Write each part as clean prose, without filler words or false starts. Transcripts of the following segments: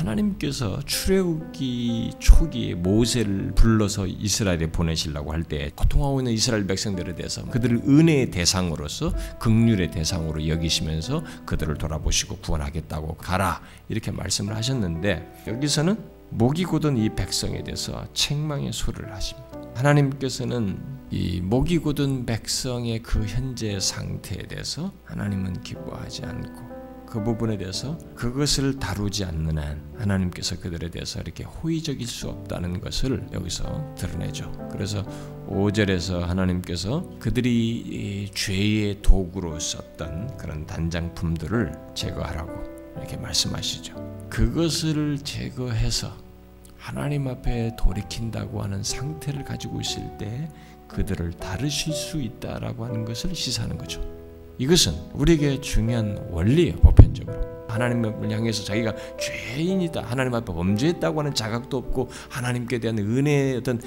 하나님께서 출애굽기 초기에 모세를 불러서 이스라엘에 보내시려고 할 때 고통하고 있는 이스라엘 백성들에 대해서 그들을 은혜의 대상으로서 긍휼의 대상으로 여기시면서 그들을 돌아보시고 구원하겠다고 가라 이렇게 말씀을 하셨는데, 여기서는 목이 곧은 이 백성에 대해서 책망의 소리를 하십니다. 하나님께서는 이 목이 곧은 백성의 그 현재 상태에 대해서 하나님은 기뻐하지 않고, 그 부분에 대해서 그것을 다루지 않는 한 하나님께서 그들에 대해서 이렇게 호의적일 수 없다는 것을 여기서 드러내죠. 그래서 5절에서 하나님께서 그들이 죄의 도구로 썼던 그런 단장품들을 제거하라고 이렇게 말씀하시죠. 그것을 제거해서 하나님 앞에 돌이킨다고 하는 상태를 가지고 있을 때 그들을 다루실 수 있다라고 하는 것을 시사하는 거죠. 이것은 우리에게 중요한 원리예요. 보편적으로 하나님을 향해서 자기가 죄인이다, 하나님 앞에 범죄했다고 하는 자각도 없고 하나님께 대한 은혜의 어떤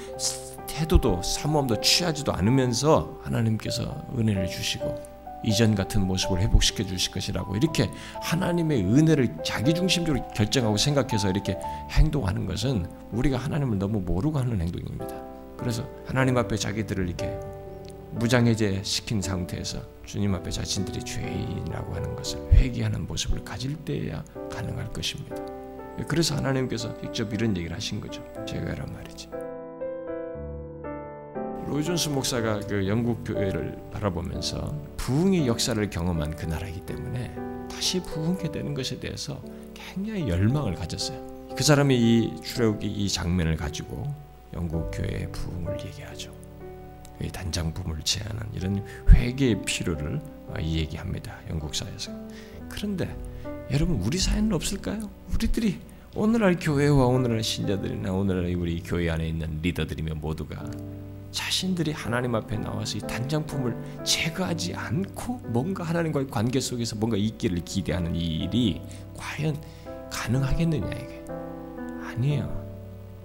태도도 사모함도 취하지도 않으면서 하나님께서 은혜를 주시고 이전 같은 모습을 회복시켜 주실 것이라고 이렇게 하나님의 은혜를 자기중심적으로 결정하고 생각해서 이렇게 행동하는 것은 우리가 하나님을 너무 모르고 하는 행동입니다. 그래서 하나님 앞에 자기들을 이렇게 무장해제 시킨 상태에서 주님 앞에 자신들이 죄인이라고 하는 것을 회개하는 모습을 가질 때야 가능할 것입니다. 그래서 하나님께서 직접 이런 얘기를 하신 거죠. 제가란 말이지. 로이 존스 목사가 그 영국 교회를 바라보면서 부흥의 역사를 경험한 그 나라이기 때문에 다시 부흥하게 되는 것에 대해서 굉장히 열망을 가졌어요. 그 사람이 이 출애굽기 이 장면을 가지고 영국 교회의 부흥을 얘기하죠. 단장품을 제하는 이런 회개의 필요를 얘기합니다. 영국 사회에서. 그런데 여러분, 우리 사회는 없을까요? 우리들이 오늘날 교회와 오늘날 신자들이나 오늘날 우리 교회 안에 있는 리더들이며 모두가 자신들이 하나님 앞에 나와서 이 단장품을 제거하지 않고 뭔가 하나님과의 관계 속에서 뭔가 있기를 기대하는 이 일이 과연 가능하겠느냐, 이게 아니에요.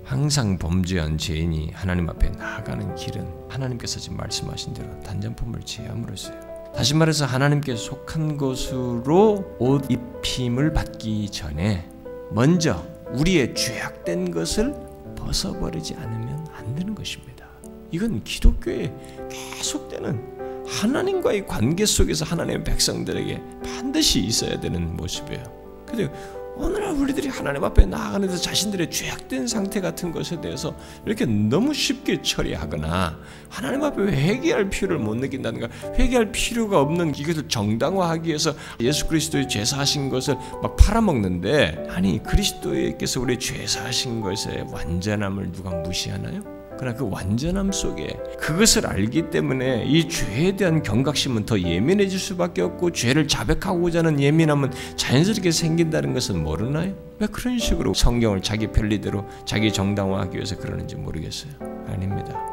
항상 범죄한 죄인이 하나님 앞에 나아가는 길은 하나님께서 지금 말씀하신 대로 단장품을 제함으로써요. 다시 말해서 하나님께 속한 것으로 옷 입힘을 받기 전에 먼저 우리의 죄악된 것을 벗어버리지 않으면 안 되는 것입니다. 이건 기독교에 계속되는 하나님과의 관계 속에서 하나님의 백성들에게 반드시 있어야 되는 모습이에요. 그런데 오늘날 우리들이 하나님 앞에 나아가는 데서 자신들의 죄악된 상태 같은 것에 대해서 이렇게 너무 쉽게 처리하거나 하나님 앞에 회개할 필요를 못 느낀다든가 회개할 필요가 없는 이것을 정당화하기 위해서 예수 그리스도의 죄사하신 것을 막 팔아먹는데, 아니 그리스도께서 우리의 죄사하신 것의 완전함을 누가 무시하나요? 그러나 그 완전함 속에 그것을 알기 때문에 이 죄에 대한 경각심은 더 예민해질 수밖에 없고 죄를 자백하고자 하는 예민함은 자연스럽게 생긴다는 것은 모르나요? 왜 그런 식으로 성경을 자기 편리대로 자기 정당화하기 위해서 그러는지 모르겠어요. 아닙니다.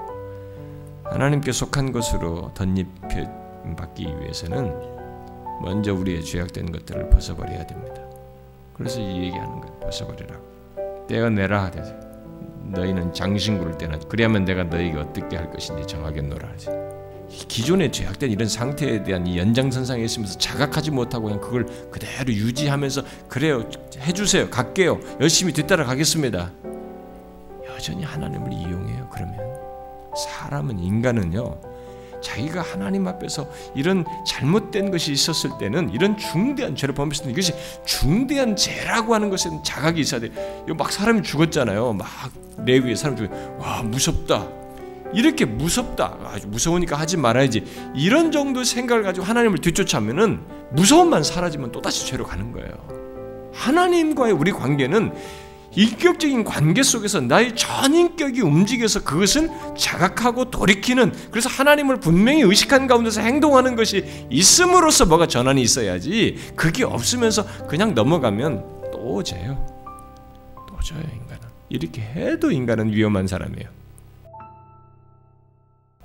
하나님께 속한 것으로 덧입혀받기 위해서는 먼저 우리의 죄악된 것들을 벗어버려야 됩니다. 그래서 이 얘기하는 거예요. 벗어버리라고. 떼어내라 하되 너희는 장신구를 떼나 그리하면 내가 너희에게 어떻게 할 것인지 정하겠노라 하지. 기존의 죄악된 이런 상태에 대한 이 연장선상에 있으면서 자각하지 못하고 그냥 그걸 그대로 유지하면서 그래요, 해주세요, 갈게요, 열심히 뒤따라 가겠습니다. 여전히 하나님을 이용해요. 그러면 사람은, 인간은요, 자기가 하나님 앞에서 이런 잘못된 것이 있었을 때는 이런 중대한 죄를 범했을 때 이것이 중대한 죄라고 하는 것에 자각이 있어야 돼. 이거 막 사람이 죽었잖아요. 막 레위에 사람 죽어. 와, 무섭다. 이렇게 무섭다. 아주 무서우니까 하지 말아야지. 이런 정도 생각을 가지고 하나님을 뒤쫓아면은 무서움만 사라지면 또다시 죄로 가는 거예요. 하나님과의 우리 관계는 인격적인 관계 속에서 나의 전인격이 움직여서 그것을 자각하고 돌이키는, 그래서 하나님을 분명히 의식한 가운데서 행동하는 것이 있음으로써 뭐가 전환이 있어야지, 그게 없으면서 그냥 넘어가면 또 져요. 또 져요, 인간은. 이렇게 해도 인간은 위험한 사람이에요.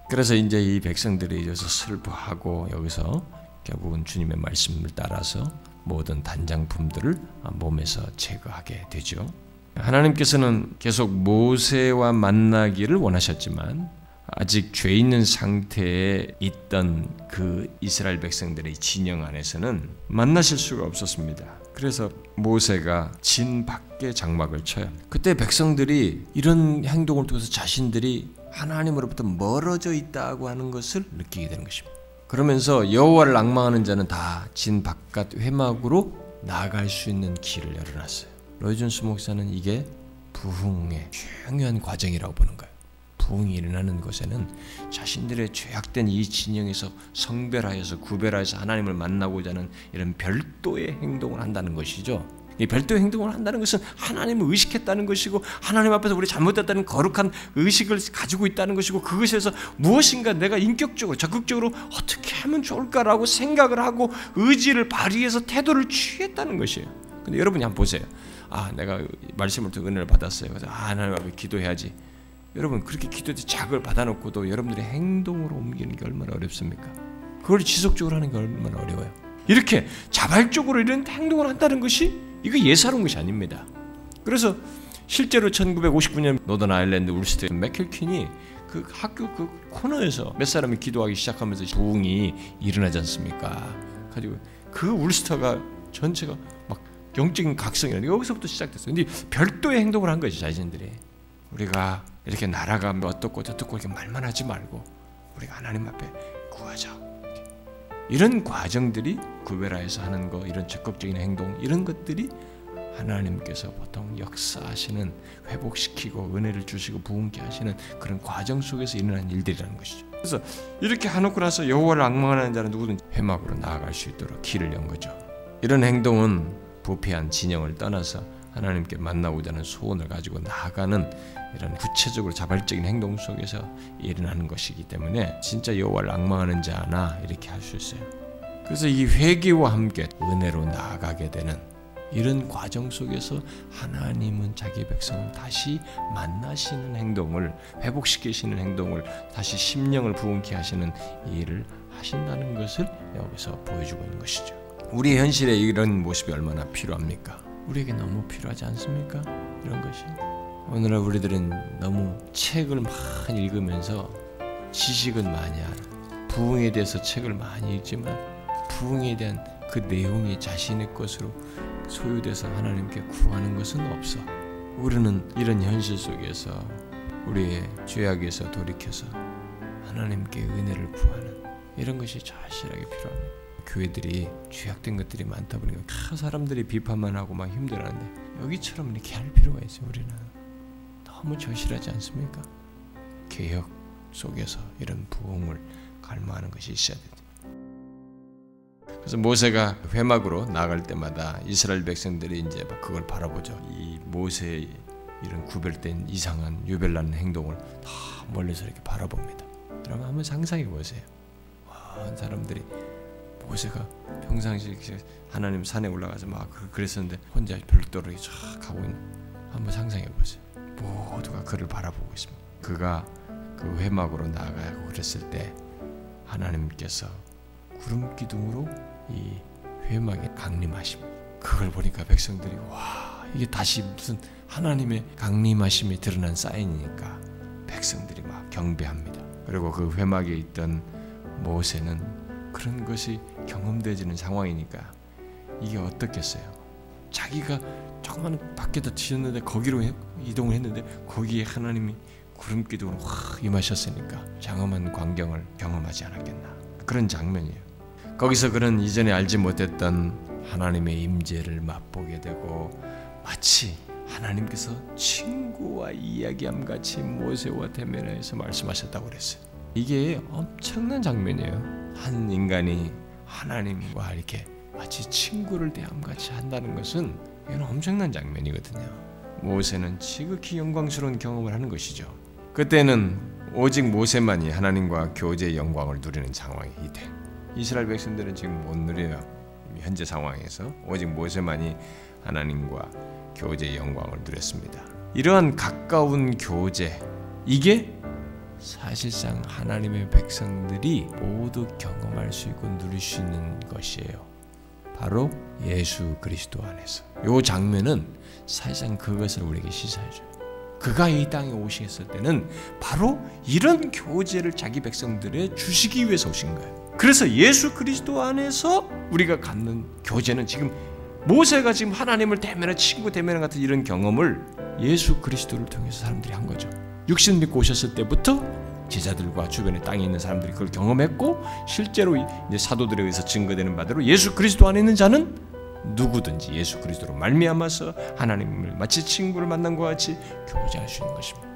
그래서 이제 이 백성들이 이어서 슬퍼하고 여기서 결국은 주님의 말씀을 따라서 모든 단장품들을 몸에서 제거하게 되죠. 하나님께서는 계속 모세와 만나기를 원하셨지만 아직 죄 있는 상태에 있던 그 이스라엘 백성들의 진영 안에서는 만나실 수가 없었습니다. 그래서 모세가 진 밖에 장막을 쳐요. 그때 백성들이 이런 행동을 통해서 자신들이 하나님으로부터 멀어져 있다고 하는 것을 느끼게 되는 것입니다. 그러면서 여호와를 앙망하는 자는 다 진 바깥 회막으로 나아갈 수 있는 길을 열어놨어요. 로이 존스 목사는 이게 부흥의 중요한 과정이라고 보는 거예요. 부흥이 일어나는 곳에는 자신들의 죄악된 이 진영에서 성별하여서 구별하여서 하나님을 만나고자 하는 이런 별도의 행동을 한다는 것이죠. 이 별도의 행동을 한다는 것은 하나님을 의식했다는 것이고 하나님 앞에서 우리 잘못됐다는 거룩한 의식을 가지고 있다는 것이고 그것에서 무엇인가 내가 인격적으로 적극적으로 어떻게 하면 좋을까라고 생각을 하고 의지를 발휘해서 태도를 취했다는 것이에요. 근데 여러분이 한번 보세요. 내가 말씀을 듣고 은혜를 받았어요. 그래서 하나님 앞에 기도해야지. 여러분 그렇게 기도에 자극을 받아놓고도 여러분들의 행동으로 옮기는 게 얼마나 어렵습니까? 그걸 지속적으로 하는 게 얼마나 어려워요. 이렇게 자발적으로 이런 행동을 한다는 것이 이거 예사로운 것이 아닙니다. 그래서 실제로 1959년 노던 아일랜드 울스터 맥킬킨이 그 학교 그 코너에서 몇 사람이 기도하기 시작하면서 부흥이 일어나지 않습니까? 가지고 그 울스터가 전체가 막 영적인 각성이라는 여기서부터 시작됐어요. 근데 별도의 행동을 한 거지 자신들이. 우리가 이렇게 나라가 어떻고 저떻고 이렇게 말만 하지 말고 우리가 하나님 앞에 구하자. 이런 과정들이 구별하여서 하는 거, 이런 적극적인 행동, 이런 것들이 하나님께서 보통 역사하시는, 회복시키고 은혜를 주시고 부흥케 하시는 그런 과정 속에서 일어나는 일들이라는 것이죠. 그래서 이렇게 해놓고 나서 여호와를 앙망하는 자는 누구든 회막으로 나아갈 수 있도록 길을 연 거죠. 이런 행동은 부패한 진영을 떠나서 하나님께 만나고자 하는 소원을 가지고 나아가는 이런 구체적으로 자발적인 행동 속에서 일어나는 것이기 때문에 진짜 여호와를 앙망하는 자나 이렇게 할 수 있어요. 그래서 이 회개와 함께 은혜로 나아가게 되는 이런 과정 속에서 하나님은 자기 백성을 다시 만나시는 행동을, 회복시키시는 행동을, 다시 심령을 부흥케 하시는 일을 하신다는 것을 여기서 보여주고 있는 것이죠. 우리 현실에 이런 모습이 얼마나 필요합니까? 우리에게 너무 필요하지 않습니까? 이런 것이. 오늘날 우리들은 너무 책을 많이 읽으면서 지식은 많이 알아. 부흥에 대해서 책을 많이 읽지만 부흥에 대한 그 내용이 자신의 것으로 소유돼서 하나님께 구하는 것은 없어. 우리는 이런 현실 속에서 우리의 죄악에서 돌이켜서 하나님께 은혜를 구하는 이런 것이 절실하게 필요합니다. 교회들이 죄악된 것들이 많다 보니까 사람들이 비판만 하고 막 힘들어하는데 여기처럼 이렇게 할 필요가 있어요. 우리는 너무 절실하지 않습니까? 개혁 속에서 이런 부흥을 갈망하는 것이 있어야 됩니다. 그래서 모세가 회막으로 나갈 때마다 이스라엘 백성들이 이제 막 그걸 바라보죠. 이 모세의 이런 구별된 이상한 유별난 행동을 다 멀리서 이렇게 바라봅니다. 여러분 한번 상상해 보세요. 와, 사람들이 모세가 평상시에 하나님 산에 올라가서 막 그랬었는데 혼자 별도로 쫙 가고 있는, 한번 상상해 보세요. 모두가 그를 바라보고 있습니다. 그가 그 회막으로 나아가고 그랬을 때 하나님께서 구름 기둥으로 이 회막에 강림하십니다. 그걸 보니까 백성들이 와, 이게 다시 무슨 하나님의 강림하심이 드러난 사인이니까 백성들이 막 경배합니다. 그리고 그 회막에 있던 모세는 그런 것이 경험되지는 상황이니까 이게 어떻겠어요? 자기가 조그만 밖에다 튀었는데 거기로 이동을 했는데 거기에 하나님이 구름기둥으로 확 임하셨으니까 장엄한 광경을 경험하지 않았겠나. 그런 장면이에요. 거기서 그는 이전에 알지 못했던 하나님의 임재를 맛보게 되고 마치 하나님께서 친구와 이야기함 같이 모세와 대면해서 말씀하셨다고 그랬어요. 이게 엄청난 장면이에요. 한 인간이 하나님과 이렇게 마치 친구를 대함같이 한다는 것은 이건 엄청난 장면이거든요. 모세는 지극히 영광스러운 경험을 하는 것이죠. 그때는 오직 모세만이 하나님과 교제의 영광을 누리는 상황이 돼. 이스라엘 백성들은 지금 못 누려요. 현재 상황에서 오직 모세만이 하나님과 교제의 영광을 누렸습니다. 이러한 가까운 교제, 이게 사실상 하나님의 백성들이 모두 경험할 수 있고 누릴 수 있는 것이에요. 바로 예수 그리스도 안에서. 이 장면은 사실상 그것을 우리에게 시사해줘요. 그가 이 땅에 오셨을 때는 바로 이런 교제를 자기 백성들에 주시기 위해서 오신 거예요. 그래서 예수 그리스도 안에서 우리가 갖는 교제는 지금 모세가 지금 하나님을 대면한 친구 대면한 같은 이런 경험을 예수 그리스도를 통해서 사람들이 한 거죠. 육신 믿고 오셨을 때부터 제자들과 주변에 땅에 있는 사람들이 그걸 경험했고 실제로 이제 사도들에 의해서 증거되는 바대로 예수 그리스도 안에 있는 자는 누구든지 예수 그리스도로 말미암아서 하나님을 마치 친구를 만난 것 같이 교제할 수 있는 것입니다.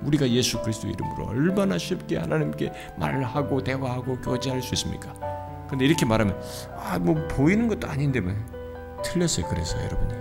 우리가 예수 그리스도 이름으로 얼마나 쉽게 하나님께 말을 하고 대화하고 교제할 수 있습니까? 그런데 이렇게 말하면 뭐 보이는 것도 아닌데 뭐 틀렸어요. 그래서 여러분이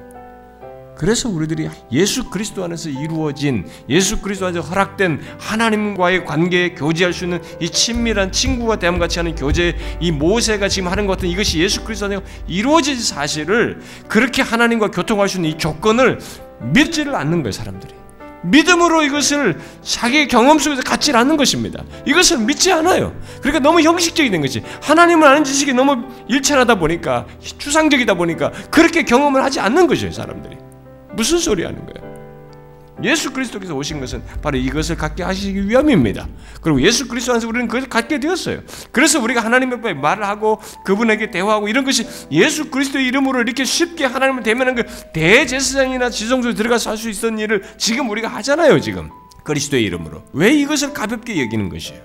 그래서 우리들이 예수 그리스도 안에서 이루어진 예수 그리스도 안에서 허락된 하나님과의 관계에 교제할 수 있는 이 친밀한 친구와 대함같이 하는 교제, 이 모세가 지금 하는 것 같은 이것이 예수 그리스도 안에서 이루어진 사실을 그렇게 하나님과 교통할 수 있는 이 조건을 믿지를 않는 거예요. 사람들이 믿음으로 이것을 자기의 경험 속에서 갖지 않는 것입니다. 이것을 믿지 않아요. 그러니까 너무 형식적이 된 것이 하나님을 아는 지식이 너무 일체하다 보니까 추상적이다 보니까 그렇게 경험을 하지 않는 것이에요. 사람들이 무슨 소리 하는 거예요? 예수 그리스도께서 오신 것은 바로 이것을 갖게 하시기 위함입니다. 그리고 예수 그리스도 안에서 우리는 그것을 갖게 되었어요. 그래서 우리가 하나님 앞에 말을 하고 그분에게 대화하고 이런 것이 예수 그리스도의 이름으로 이렇게 쉽게 하나님을 대면한 그 대제사장이나 지성소에 들어가서 할 수 있었던 일을 지금 우리가 하잖아요. 지금 그리스도의 이름으로. 왜 이것을 가볍게 여기는 것이에요?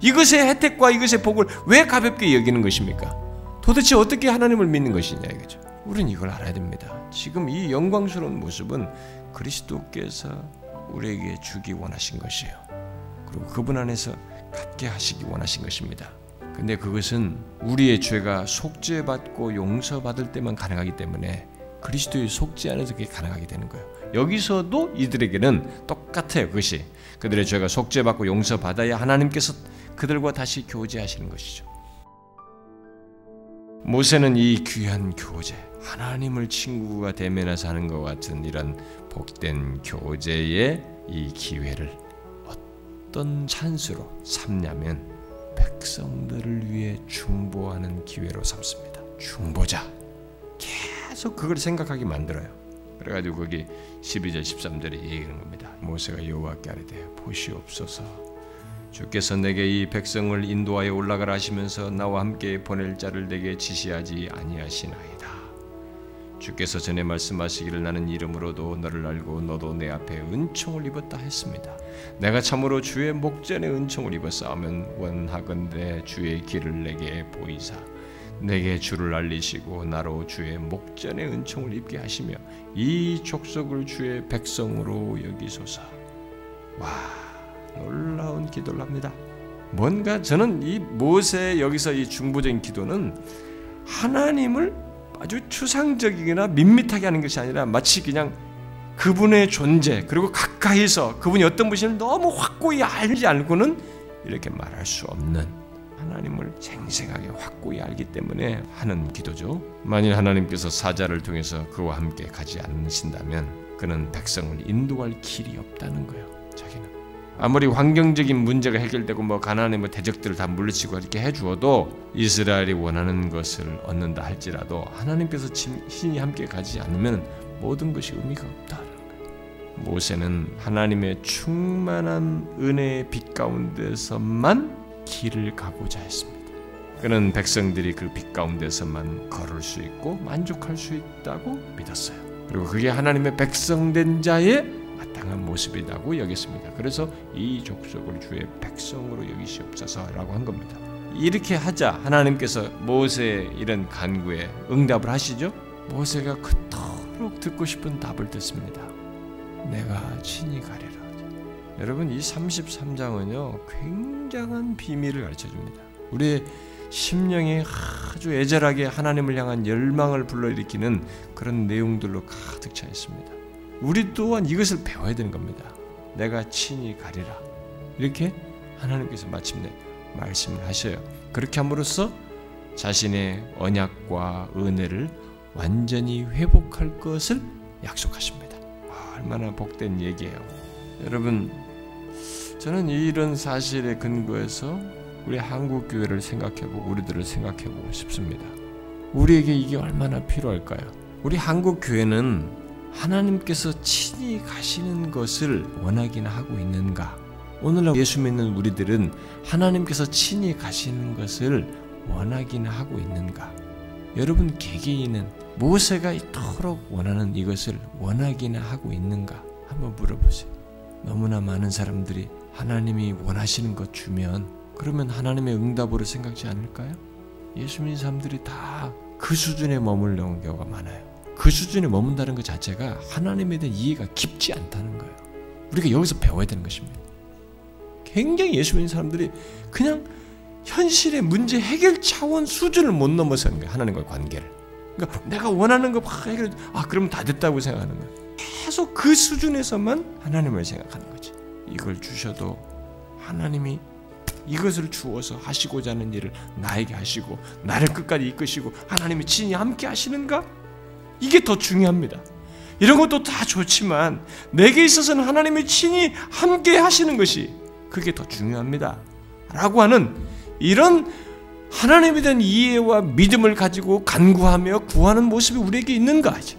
이것의 혜택과 이것의 복을 왜 가볍게 여기는 것입니까? 도대체 어떻게 하나님을 믿는 것이냐 이거죠. 우리는 이걸 알아야 됩니다. 지금 이 영광스러운 모습은 그리스도께서 우리에게 주기 원하신 것이에요. 그리고 그분 안에서 갖게 하시기 원하신 것입니다. 근데 그것은 우리의 죄가 속죄받고 용서받을 때만 가능하기 때문에 그리스도의 속죄 안에서 그게 가능하게 되는 거예요. 여기서도 이들에게는 똑같아요. 그것이 그들의 죄가 속죄받고 용서받아야 하나님께서 그들과 다시 교제하시는 것이죠. 모세는 이 귀한 교제, 하나님을 친구가 대면해서 하는 것 같은 이런 복된 교제의 이 기회를 어떤 찬스로 삼냐면 백성들을 위해 중보하는 기회로 삼습니다. 중보자. 계속 그걸 생각하게 만들어요. 그래가지고 거기 12절 13절에 얘기하는 겁니다. 모세가 여호와께 아뢰되 보시옵소서 주께서 내게 이 백성을 인도하여 올라가라 하시면서 나와 함께 보낼 자를 내게 지시하지 아니하시나이다. 주께서 전에 말씀하시기를 나는 이름으로도 너를 알고 너도 내 앞에 은총을 입었다 했습니다. 내가 참으로 주의 목전에 은총을 입었사오면 원하건대 주의 길을 내게 보이사 내게 주를 알리시고 나로 주의 목전에 은총을 입게 하시며 이 족속을 주의 백성으로 여기소서. 와, 놀라운 기도를 합니다. 뭔가 저는 이 모세 여기서 이 중보적인 기도는 하나님을 아주 추상적이거나 밋밋하게 하는 것이 아니라 마치 그냥 그분의 존재 그리고 가까이서 그분이 어떤 분인지 너무 확고히 알지 않고는 이렇게 말할 수 없는 하나님을 생생하게 확고히 알기 때문에 하는 기도죠. 만일 하나님께서 사자를 통해서 그와 함께 가지 않으신다면 그는 백성을 인도할 길이 없다는 거예요. 자기는 아무리 환경적인 문제가 해결되고 가나안의 대적들을 다 물리치고 이렇게 해주어도 이스라엘이 원하는 것을 얻는다 할지라도 하나님께서 친히 함께 가지 않으면 모든 것이 의미가 없다는 거예요. 모세는 하나님의 충만한 은혜의 빛 가운데서만 길을 가고자 했습니다. 그는 백성들이 그 빛 가운데서만 걸을 수 있고 만족할 수 있다고 믿었어요. 그리고 그게 하나님의 백성된 자의 마땅한 모습이라고 여겼습니다. 그래서 이 족속을 주의 백성으로 여기시옵소서라고 한 겁니다. 이렇게 하자 하나님께서 모세의 이런 간구에 응답을 하시죠. 모세가 그토록 듣고 싶은 답을 듣습니다. 내가 친히 가리라. 여러분 이 33장은요 굉장한 비밀을 가르쳐줍니다. 우리의 심령이 아주 애절하게 하나님을 향한 열망을 불러일으키는 그런 내용들로 가득 차 있습니다. 우리 또한 이것을 배워야 되는 겁니다. 내가 친히 가리라. 이렇게 하나님께서 마침내 말씀을 하셔요. 그렇게 함으로써 자신의 언약과 은혜를 완전히 회복할 것을 약속하십니다. 얼마나 복된 얘기예요. 여러분, 저는 이런 사실에 근거해서 우리 한국 교회를 생각해보고 우리들을 생각해보고 싶습니다. 우리에게 이게 얼마나 필요할까요? 우리 한국 교회는 하나님께서 친히 가시는 것을 원하긴 하고 있는가? 오늘날 예수 믿는 우리들은 하나님께서 친히 가시는 것을 원하긴 하고 있는가? 여러분 개개인은 모세가 이토록 원하는 이것을 원하기나 하고 있는가 한번 물어보세요. 너무나 많은 사람들이 하나님이 원하시는 것 주면 그러면 하나님의 응답으로 생각지 않을까요? 예수 믿는 사람들이 다 그 수준에 머무르는 경우가 많아요. 그 수준에 머문다는 것 자체가 하나님에 대한 이해가 깊지 않다는 거예요. 우리가 여기서 배워야 되는 것입니다. 굉장히 예수 믿는 사람들이 그냥 현실의 문제 해결 차원 수준을 못 넘어서는 거예요. 하나님과의 관계를. 그러니까 내가 원하는 거 막 해결, 그럼 다 됐다고 생각하는 거예요. 계속 그 수준에서만 하나님을 생각하는 거지. 이걸 주셔도 하나님이 이것을 주어서 하시고자 하는 일을 나에게 하시고 나를 끝까지 이끄시고 하나님이 친히 함께 하시는가? 이게 더 중요합니다. 이런 것도 다 좋지만 내게 있어서는 하나님이 친히 함께 하시는 것이 그게 더 중요합니다. 라고 하는 이런 하나님에 대한 이해와 믿음을 가지고 간구하며 구하는 모습이 우리에게 있는가 하죠.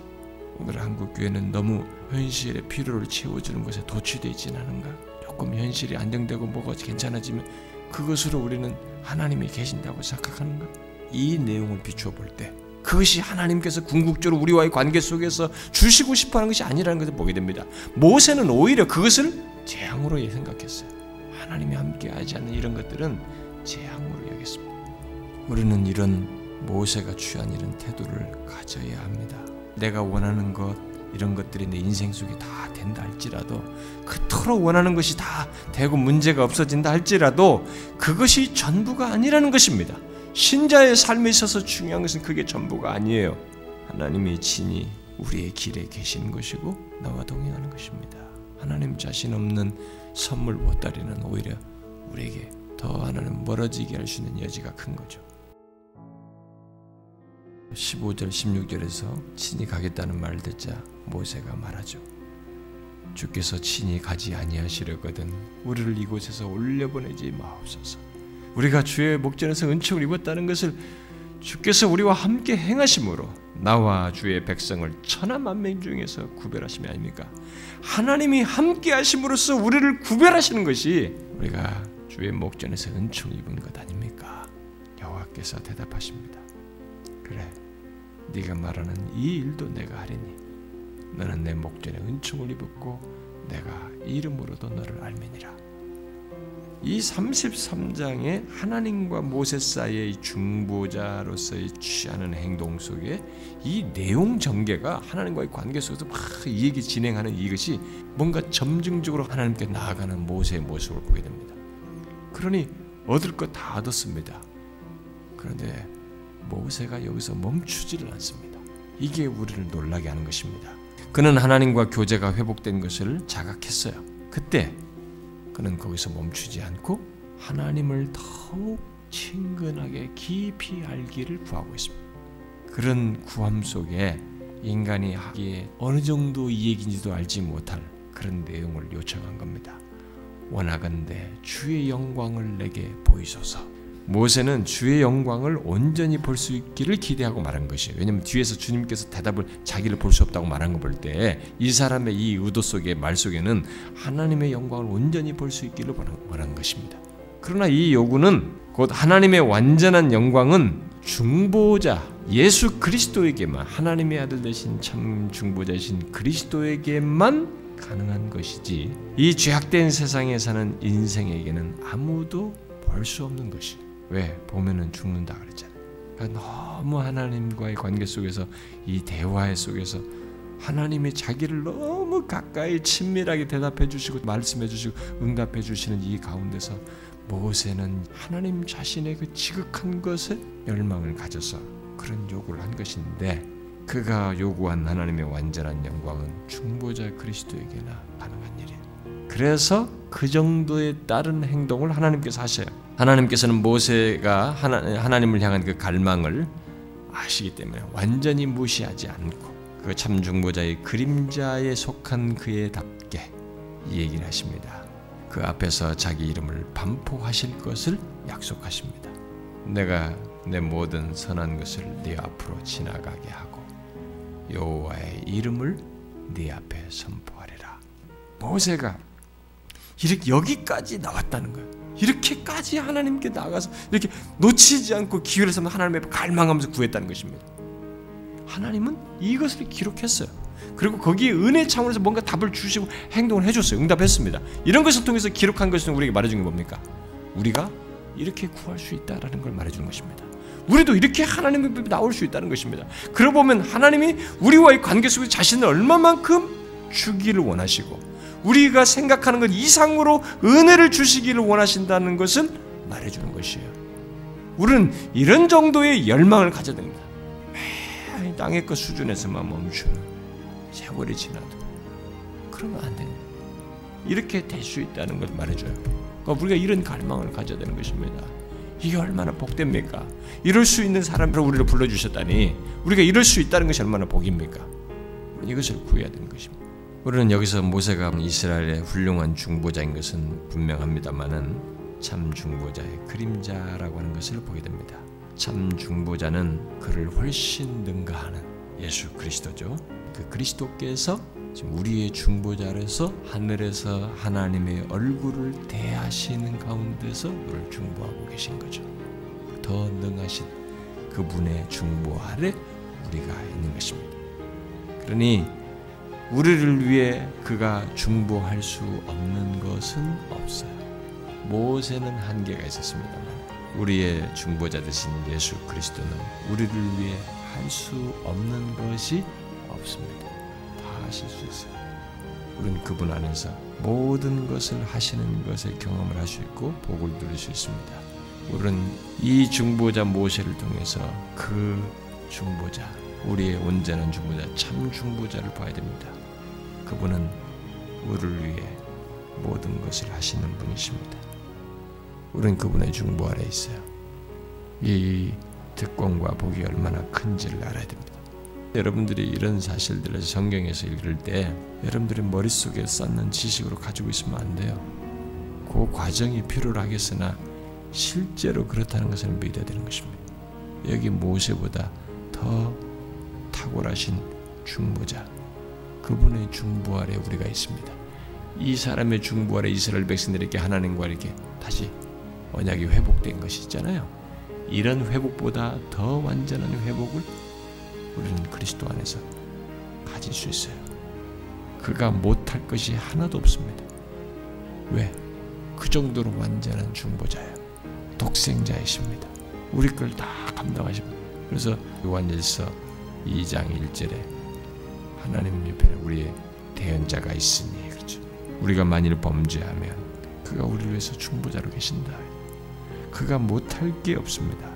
오늘 한국 교회는 너무 현실의 필요를 채워주는 것에 도취되어 있지는 않은가? 조금 현실이 안정되고 뭐가 괜찮아지면 그것으로 우리는 하나님이 계신다고 생각하는가? 이 내용을 비추어 볼 때 그것이 하나님께서 궁극적으로 우리와의 관계 속에서 주시고 싶어하는 것이 아니라는 것을 보게 됩니다. 모세는 오히려 그것을 재앙으로 생각했어요. 하나님이 함께하지 않는 이런 것들은 재앙으로 여겼습니다. 우리는 이런 모세가 취한 이런 태도를 가져야 합니다. 내가 원하는 것 이런 것들이 내 인생 속에 다 된다 할지라도 그토록 원하는 것이 다 되고 문제가 없어진다 할지라도 그것이 전부가 아니라는 것입니다. 신자의 삶에 있어서 중요한 것은 그게 전부가 아니에요. 하나님이 친히 우리의 길에 계시는 것이고 나와 동행하는 것입니다. 하나님 자신 없는 선물 보따리는 오히려 우리에게 더 하나님 멀어지게 할 수 있는 여지가 큰 거죠. 15절 16절에서 친히 가겠다는 말을 듣자 모세가 말하죠. 주께서 친히 가지 아니하시려거든 우리를 이곳에서 올려보내지 마옵소서. 우리가 주의 목전에서 은총을 입었다는 것을 주께서 우리와 함께 행하심으로 나와 주의 백성을 천하만명 중에서 구별하심이 아닙니까? 하나님이 함께 하심으로써 우리를 구별하시는 것이 우리가 주의 목전에서 은총을 입은 것 아닙니까? 여호와께서 대답하십니다. 그래, 네가 말하는 이 일도 내가 하리니 너는 내 목전에 은총을 입었고 내가 이름으로도 너를 알미니라. 이 33장의 하나님과 모세 사이의 중보자로서의 취하는 행동 속에 이 내용 전개가 하나님과의 관계 속에서 막 이 얘기 진행하는 이것이 뭔가 점증적으로 하나님께 나아가는 모세의 모습을 보게 됩니다. 그러니 얻을 것 다 얻었습니다. 그런데 모세가 여기서 멈추지를 않습니다. 이게 우리를 놀라게 하는 것입니다. 그는 하나님과 교제가 회복된 것을 자각했어요. 그때 그는 거기서 멈추지 않고 하나님을 더욱 친근하게 깊이 알기를 구하고 있습니다. 그런 구함 속에 인간이 하기에 어느 정도 이 얘기인지도 알지 못할 그런 내용을 요청한 겁니다. 원하건대 주의 영광을 내게 보이소서. 모세는 주의 영광을 온전히 볼 수 있기를 기대하고 말한 것이에요. 왜냐하면 뒤에서 주님께서 대답을 자기를 볼 수 없다고 말한 거 볼 때 이 사람의 이 의도 속에 말 속에는 하나님의 영광을 온전히 볼 수 있기를 원한 것입니다. 그러나 이 요구는 곧 하나님의 완전한 영광은 중보자 예수 그리스도에게만 하나님의 아들 되신 참 중보자이신 그리스도에게만 가능한 것이지 이 죄악된 세상에 사는 인생에게는 아무도 볼 수 없는 것이. 왜? 보면은 죽는다 그랬잖아요. 그러니까 너무 하나님과의 관계 속에서 이 대화 속에서 하나님이 자기를 너무 가까이 친밀하게 대답해 주시고 말씀해 주시고 응답해 주시는 이 가운데서 모세는 하나님 자신의 그 지극한 것에 열망을 가져서 그런 요구를 한 것인데 그가 요구한 하나님의 완전한 영광은 중보자 그리스도에게나 가능한 일이에요. 그래서 그 정도에 따른 행동을 하나님께서 하셔요. 하나님께서는 모세가 하나님을 향한 그 갈망을 아시기 때문에 완전히 무시하지 않고 그 참 중보자의 그림자에 속한 그에답게 이 얘기를 하십니다. 그 앞에서 자기 이름을 반포하실 것을 약속하십니다. 내가 내 모든 선한 것을 네 앞으로 지나가게 하고 여호와의 이름을 네 앞에 선포하리라. 모세가 이렇게 여기까지 나왔다는 거예요. 이렇게까지 하나님께 나가서 이렇게 놓치지 않고 기회를 삼아 하나님의 갈망하면서 구했다는 것입니다. 하나님은 이것을 기록했어요. 그리고 거기에 은혜 차원에서 뭔가 답을 주시고 행동을 해줬어요. 응답했습니다. 이런 것을 통해서 기록한 것은 우리에게 말해준 게 뭡니까? 우리가 이렇게 구할 수 있다라는 걸 말해주는 것입니다. 우리도 이렇게 하나님의 앞에 나올 수 있다는 것입니다. 그러고 보면 하나님이 우리와의 관계 속에서 자신을 얼마만큼 주기를 원하시고 우리가 생각하는 것 이상으로 은혜를 주시기를 원하신다는 것을 말해주는 것이에요. 우리는 이런 정도의 열망을 가져야 됩니다. 매일 땅의 것 수준에서만 멈추는 세월이 지나도 그러면 안 됩니다. 이렇게 될 수 있다는 걸 말해줘요. 그러니까 우리가 이런 갈망을 가져야 되는 것입니다. 이게 얼마나 복됩니까? 이럴 수 있는 사람으로 우리를 불러주셨다니 우리가 이럴 수 있다는 것이 얼마나 복입니까? 이것을 구해야 되는 것입니다. 우리는 여기서 모세가 이스라엘의 훌륭한 중보자인 것은 분명합니다만은 참 중보자의 그림자라고 하는 것을 보게 됩니다. 참 중보자는 그를 훨씬 능가하는 예수 그리스도죠. 그 그리스도께서 지금 우리의 중보자로서 하늘에서 하나님의 얼굴을 대하시는 가운데서 우리를 중보하고 계신 거죠. 더 능하신 그분의 중보 아래 우리가 있는 것입니다. 그러니 우리를 위해 그가 중보할 수 없는 것은 없어요. 모세는 한계가 있었습니다만 우리의 중보자 되신 예수 그리스도는 우리를 위해 할 수 없는 것이 없습니다. 다 하실 수 있어요. 우리는 그분 안에서 모든 것을 하시는 것을 경험을 할 수 있고 복을 누릴 수 있습니다. 우리는 이 중보자 모세를 통해서 그 중보자, 우리의 온전한 중보자, 참 중보자를 봐야 됩니다. 그분은 우리를 위해 모든 것을 하시는 분이십니다. 우리는 그분의 중보 아래 있어요. 이 특권과 복이 얼마나 큰지를 알아야 됩니다. 여러분들이 이런 사실들을 성경에서 읽을 때 여러분들의 머릿속에 쌓는 지식으로 가지고 있으면 안 돼요. 그 과정이 필요하겠으나 실제로 그렇다는 것을 믿어야 되는 것입니다. 여기 모세보다 더 탁월하신 중보자, 그분의 중보 아래 우리가 있습니다. 이 사람의 중보 아래 이스라엘 백성들에게 하나님과 이렇게 다시 언약이 회복된 것이 있잖아요. 이런 회복보다 더 완전한 회복을 우리는 그리스도 안에서 가질 수 있어요. 그가 못할 것이 하나도 없습니다. 왜? 그 정도로 완전한 중보자예요. 독생자이십니다. 우리 걸 다 감당하십니다. 그래서 요한일서 2장 1절에 하나님 옆에 우리의 대언자가 있으니, 그렇죠? 우리가 만일 범죄하면 그가 우리를 위해서 중보자로 계신다. 그가 못할 게 없습니다.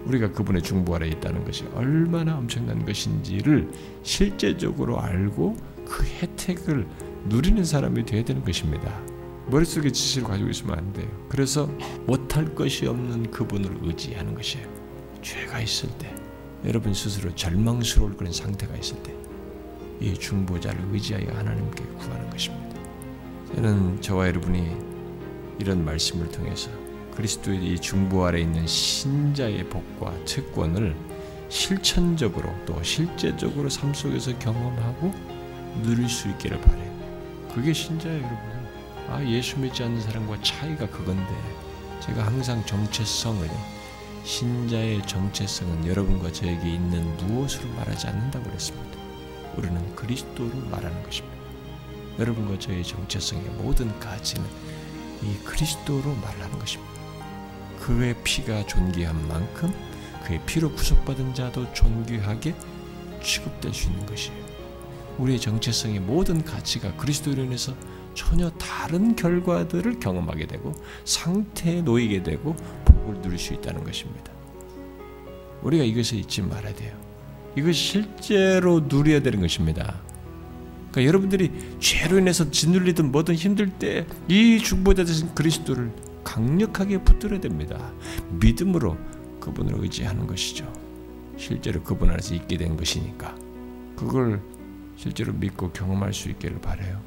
우리가 그분의 중보 아래 있다는 것이 얼마나 엄청난 것인지를 실제적으로 알고 그 혜택을 누리는 사람이 되어야 되는 것입니다. 머릿속에 지식을 가지고 있으면 안 돼요. 그래서 못할 것이 없는 그분을 의지하는 것이에요. 죄가 있을 때, 여러분 스스로 절망스러울 그런 상태가 있을 때 이 중보자를 의지하여 하나님께 구하는 것입니다. 저는 저와 여러분이 이런 말씀을 통해서 그리스도의 이 중보 아래 있는 신자의 복과 특권을 실천적으로 또 실제적으로 삶 속에서 경험하고 누릴 수 있기를 바라요. 그게 신자예요, 여러분. 예수 믿지 않는 사람과 차이가 그건데, 제가 항상 정체성을, 신자의 정체성은 여러분과 저에게 있는 무엇으로 말하지 않는다고 그랬습니다. 우리는 그리스도로 말하는 것입니다. 여러분과 저의 정체성의 모든 가치는 이 그리스도로 말하는 것입니다. 그의 피가 존귀한 만큼 그의 피로 구속받은 자도 존귀하게 취급될 수 있는 것이에요. 우리의 정체성의 모든 가치가 그리스도로 인해서 전혀 다른 결과들을 경험하게 되고 상태에 놓이게 되고 복을 누릴 수 있다는 것입니다. 우리가 이것을 잊지 말아야 돼요. 이것이 실제로 누려야 되는 것입니다. 그러니까 여러분들이 죄로 인해서 짓눌리든 뭐든 힘들 때 이 중보자 되신 그리스도를 강력하게 붙들어야 됩니다. 믿음으로 그분을 의지하는 것이죠. 실제로 그분 안에서 있게 된 것이니까 그걸 실제로 믿고 경험할 수 있기를 바라요.